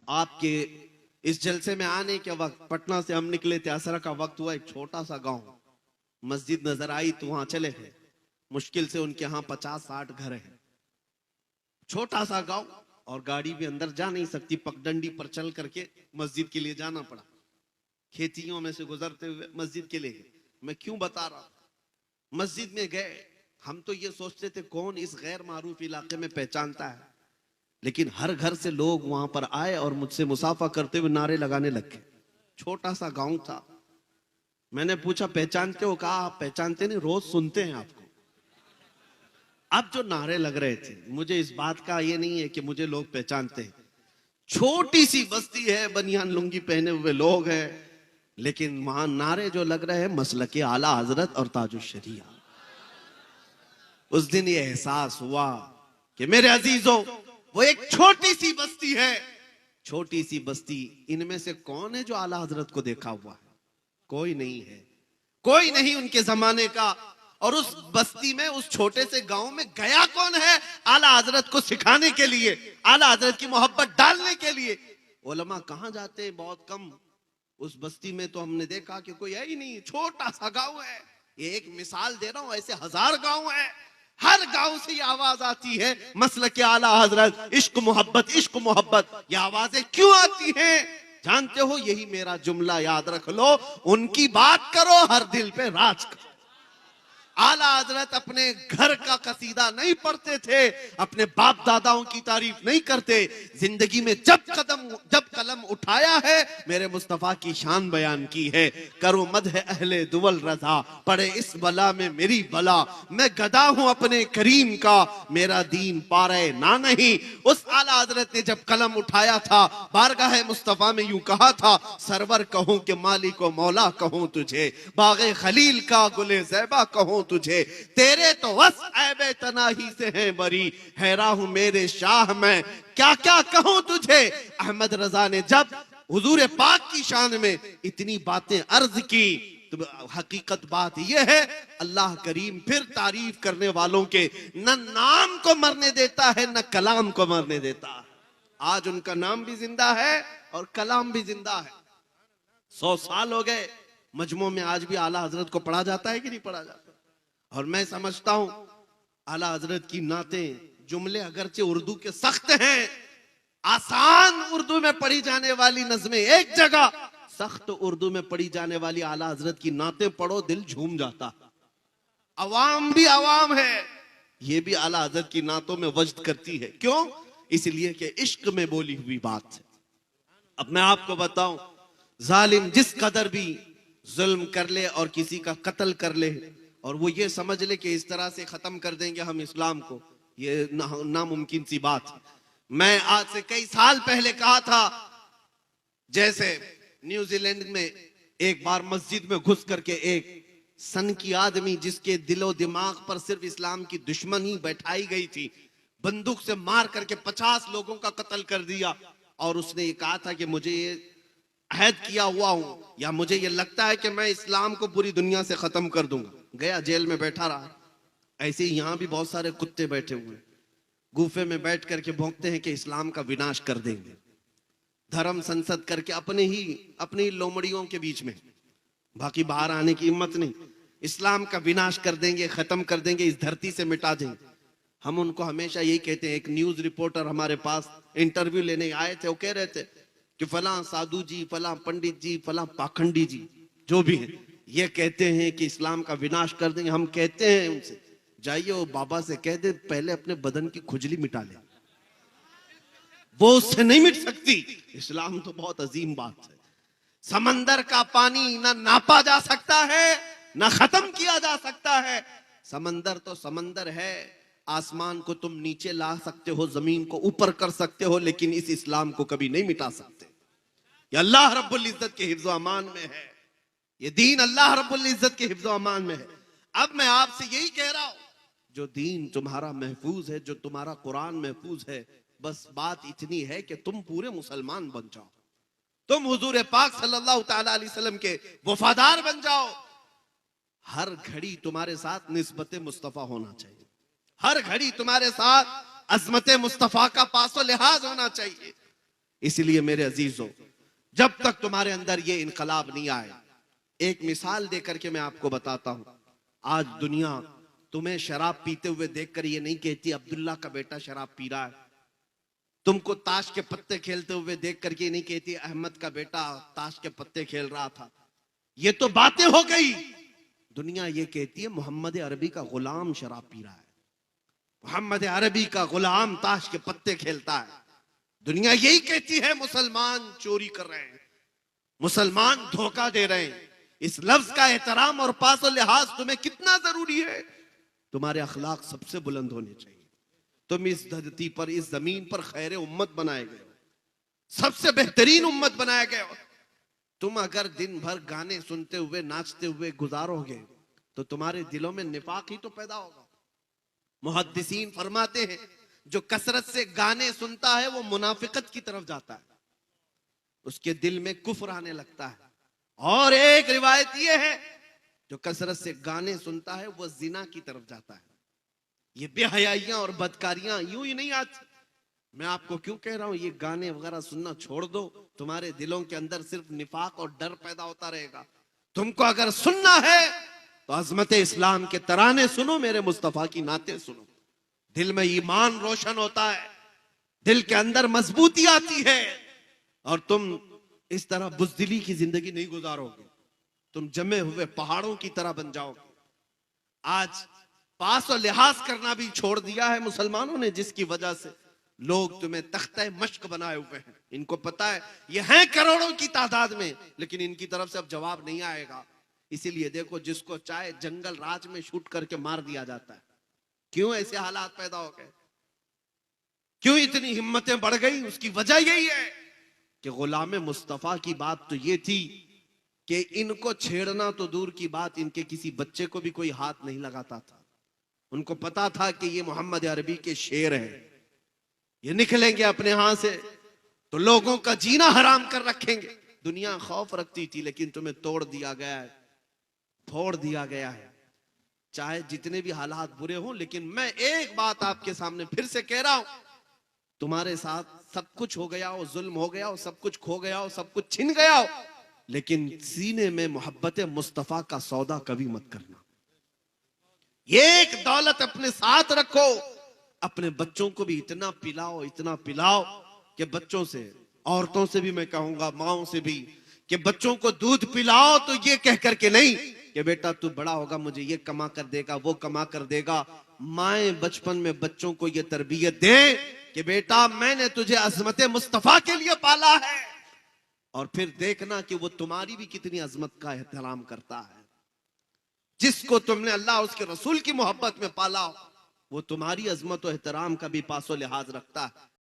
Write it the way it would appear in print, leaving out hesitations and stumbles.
आपके इस जलसे में आने के वक्त पटना से हम निकले थे, असर का वक्त हुआ, एक छोटा सा गांव, मस्जिद नजर आई तो वहां चले गए। मुश्किल से उनके यहाँ 50-60 घर हैं, छोटा सा गांव, और गाड़ी भी अंदर जा नहीं सकती, पगडंडी पर चल करके मस्जिद के लिए जाना पड़ा। खेतियों में से गुजरते हुए मस्जिद के लिए गए। मैं क्यों बता रहा हूं, मस्जिद में गए, हम तो ये सोचते थे कौन इस गैर मारूफ इलाके में पहचानता है, लेकिन हर घर से लोग वहां पर आए और मुझसे मुसाफा करते हुए नारे लगाने लग गए। छोटा सा गांव था। मैंने पूछा पहचानते हो? कहा आप पहचानते नहीं, रोज सुनते हैं आपको। अब जो नारे लग रहे थे, मुझे इस बात का ये नहीं है कि मुझे लोग पहचानते हैं। छोटी सी बस्ती है, बनियान लुंगी पहने हुए लोग हैं, लेकिन वहां नारे जो लग रहे हैं मसलके आला हजरत और ताजुश शरिया। उस दिन ये एहसास हुआ कि मेरे अजीजों, वो एक छोटी सी बस्ती है, छोटी सी बस्ती, इनमें से कौन है जो आला हजरत को देखा हुआ है? कोई नहीं है, कोई नहीं उनके जमाने का। और उस बस्ती में, उस छोटे से गांव में गया कौन है आला हजरत को सिखाने के लिए, आला हजरत की मोहब्बत डालने के लिए? उलमा कहां जाते हैं? बहुत कम। उस बस्ती में तो हमने देखा कि कोई है ही नहीं, छोटा सा गांव है। ये एक मिसाल दे रहा हूं, ऐसे 1000 गांव है, हर गांव से ये आवाज आती है, मसलक आला हजरत, इश्क मोहब्बत, इश्क मोहब्बत। ये आवाजें क्यों आती हैं? जानते हो, यही मेरा जुमला याद रख लो, उनकी बात करो, हर दिल पे राज करो। आला हजरत अपने घर का कसीदा नहीं पढ़ते थे, अपने बाप दादाओं की तारीफ नहीं करते। जिंदगी में जब कलम उठाया है, मेरे मुस्तफा की शान बयान की है। करो मदह अहले दुवल रजा, पड़े इस बला में मेरी बला। मैं गदा हूं अपने करीम का, मेरा दीन पारे ना नहीं। उस आला हजरत ने जब कलम उठाया था, बारगाह मुस्तफा में यूं कहा था, सरवर कहूं कि मालिक व मौला कहूं तुझे, बागे खलील का गुले ज़ैबा कहूं तुझे, तेरे तो वस ऐबे तनाही से हैं बरी, हैरा हूं मेरे शाह मैं क्या क्या कहूं तुझे। अहमद रजा ने जब हुजूर पाक की शान में इतनी बातें अर्ज की, तो हकीकत बात यह है, अल्लाह करीम फिर तारीफ करने वालों के न नाम को मरने देता है, न कलाम को मरने देता है। आज उनका नाम भी जिंदा है और कलाम भी जिंदा है। 100 साल हो गए, मजमू में आज भी आला हजरत को पढ़ा जाता है कि नहीं पढ़ा जाता? और मैं समझता हूं आला हजरत की नातें, जुमले अगरचे उर्दू के सख्त हैं, आसान उर्दू में पढ़ी जाने वाली नज़में एक जगह, सख्त उर्दू में पढ़ी जाने वाली आला हजरत की नातें पढ़ो, दिल झूम जाता। अवाम भी अवाम है, ये भी आला हजरत की नातों में वजद करती है। क्यों? इसलिए कि इश्क में बोली हुई बात है। अब मैं आपको बताऊं, जालिम जिस कदर भी जुल्म कर ले और किसी का कत्ल कर ले, और वो ये समझ ले कि इस तरह से खत्म कर देंगे हम इस्लाम को, ये नामुमकिन सी बात है। मैं आज से कई साल पहले कहा था, जैसे न्यूजीलैंड में एक बार मस्जिद में घुस करके एक सन की आदमी, जिसके दिलो दिमाग पर सिर्फ इस्लाम की दुश्मनी बैठाई गई थी, बंदूक से मार करके 50 लोगों का कत्ल कर दिया। और उसने ये कहा था कि मुझे ये अहद किया हुआ हूं, या मुझे ये लगता है कि मैं इस्लाम को पूरी दुनिया से खत्म कर दूंगा। गया, जेल में बैठा रहा। ऐसे ही यहां भी बहुत सारे कुत्ते बैठे हुए, गुफे में बैठ करके भौंकते हैं कि इस्लाम का विनाश कर देंगे, धर्म संसद करके अपनी लोमड़ियों के बीच में, बाकी बाहर आने की हिम्मत नहीं। इस्लाम का विनाश कर देंगे, खत्म कर देंगे, इस धरती से मिटा देंगे। हम उनको हमेशा यही कहते हैं। एक न्यूज रिपोर्टर हमारे पास इंटरव्यू लेने आए थे, वो कह रहे थे कि फलां साधु जी, फलां पंडित जी, फलां पाखंडी जी, जो भी हैं, ये कहते हैं कि इस्लाम का विनाश कर देंगे। हम कहते हैं उनसे, जाइए वो बाबा से कह दे पहले अपने बदन की खुजली मिटा ले, वो उससे नहीं मिट सकती। इस्लाम तो बहुत अजीम बात है। समंदर का पानी ना नापा जा सकता है, ना खत्म किया जा सकता है। समंदर तो समंदर है, आसमान को तुम नीचे ला सकते हो, जमीन को ऊपर कर सकते हो, लेकिन इस इस्लाम को कभी नहीं मिटा सकते। ये अल्लाह रब्बुल इज्जत के हिफ्ज़ व अमान में है, ये दीन अल्लाह रब्बुल इज्जत के हिफ्ज़ व अमान में है। अब मैं आपसे यही कह रहा हूं, जो दीन तुम्हारा महफूज है, जो तुम्हारा कुरान महफूज है, बस बात इतनी है कि तुम पूरे मुसलमान बन जाओ, तुम हुजूर पाक सल्लल्लाहु तआला अलैहि वसल्लम के वफादार बन जाओ। हर घड़ी तुम्हारे साथ निस्बत मुस्तफा होना चाहिए, हर घड़ी तुम्हारे साथ अजमत मुस्तफा का पासो लिहाज होना चाहिए। इसलिए मेरे अजीजों, जब तक तुम्हारे अंदर ये इनकलाब नहीं आए, एक मिसाल देकर के मैं आपको बताता हूं। आज दुनिया तुम्हें शराब पीते हुए देखकर ये नहीं कहती अब्दुल्ला का बेटा शराब पी रहा है, तुमको ताश के पत्ते खेलते हुए देख करके नहीं कहती अहमद का बेटा ताश के पत्ते खेल रहा था। ये तो बातें हो गई। दुनिया ये कहती है मोहम्मद अरबी का गुलाम शराब पी रहा है, मोहम्मद अरबी का गुलाम ताश के पत्ते खेलता है। दुनिया यही कहती है मुसलमान चोरी कर रहे हैं, मुसलमान धोखा दे रहे हैं। इस लफ्ज का एहतराम और पास और लिहाज तुम्हें कितना जरूरी है। तुम्हारे अखलाक सबसे बुलंद होने चाहिए। तुम इस धरती पर, इस जमीन पर खैर उम्मत बनाए गए हो, सबसे बेहतरीन उम्मत बनाए गए हो। तुम अगर दिन भर गाने सुनते हुए नाचते हुए गुजारोगे तो तुम्हारे दिलों में निफाक ही तो पैदा होगा। मुहद्दिसीन फरमाते हैं जो कसरत से गाने सुनता है वो मुनाफिकत की तरफ जाता है, उसके दिल में कुफ्र आने लगता है। और एक रिवायत ये है जो कसरत से गाने सुनता है वो जिना की तरफ जाता है। ये बेहयाइयां और बदकारियां यूं ही नहीं आती। मैं आपको क्यों कह रहा हूं ये गाने वगैरह सुनना छोड़ दो, तुम्हारे दिलों के अंदर सिर्फ निफाक और डर पैदा होता रहेगा। तुमको अगर सुनना है तो अजमत इस्लाम के तराने सुनो, मेरे मुस्तफा की नाते सुनो। दिल में ईमान रोशन होता है, दिल के अंदर मजबूती आती है और तुम इस तरह बुज़दिली की जिंदगी नहीं गुजारोगे। तुम जमे हुए पहाड़ों की तरह बन जाओगे। आज पास और लिहाज करना भी छोड़ दिया है मुसलमानों ने, जिसकी वजह से लोग तुम्हें तख्ते मश्क बनाए हुए हैं। इनको पता है ये हैं करोड़ों की तादाद में, लेकिन इनकी तरफ से अब जवाब नहीं आएगा। इसीलिए देखो जिसको चाहे जंगल राज में शूट करके मार दिया जाता है। क्यों ऐसे हालात पैदा हो गए, क्यों इतनी हिम्मतें बढ़ गई? उसकी वजह यही है कि गुलाम मुस्तफा की बात तो ये थी कि इनको छेड़ना तो दूर की बात, इनके किसी बच्चे को भी कोई हाथ नहीं लगाता था। उनको पता था कि ये मोहम्मद अरबी के शेर है, ये निकलेंगे अपने यहां से तो लोगों का जीना हराम कर रखेंगे। दुनिया खौफ रखती थी, लेकिन तुम्हें तोड़ दिया गया है, फोड़ दिया गया है। चाहे जितने भी हालात बुरे हों, लेकिन मैं एक बात आपके सामने फिर से कह रहा हूं, तुम्हारे साथ सब कुछ हो गया हो, जुल्म हो गया हो, सब कुछ खो गया हो, सब कुछ छिन गया हो, लेकिन सीने में मोहब्बत मुस्तफा का सौदा कभी मत करना। ये एक दौलत अपने साथ रखो। अपने बच्चों को भी इतना पिलाओ, इतना पिलाओ कि बच्चों से, औरतों से भी मैं कहूंगा, माओ से भी, कि बच्चों को दूध पिलाओ तो ये कह करके नहीं कि बेटा तू बड़ा होगा मुझे ये कमा कर देगा, वो कमा कर देगा। माए बचपन में बच्चों को ये तरबियत दे कि बेटा मैंने तुझे अजमत मुस्तफा के लिए पाला है, और फिर देखना कि वो तुम्हारी भी कितनी अजमत का एहतराम करता है। जिसको तुमने अल्लाह उसके रसूल की मोहब्बत में पाला वो तुम्हारी अजमत और एहतराम का भी पासो लिहाज रखता है।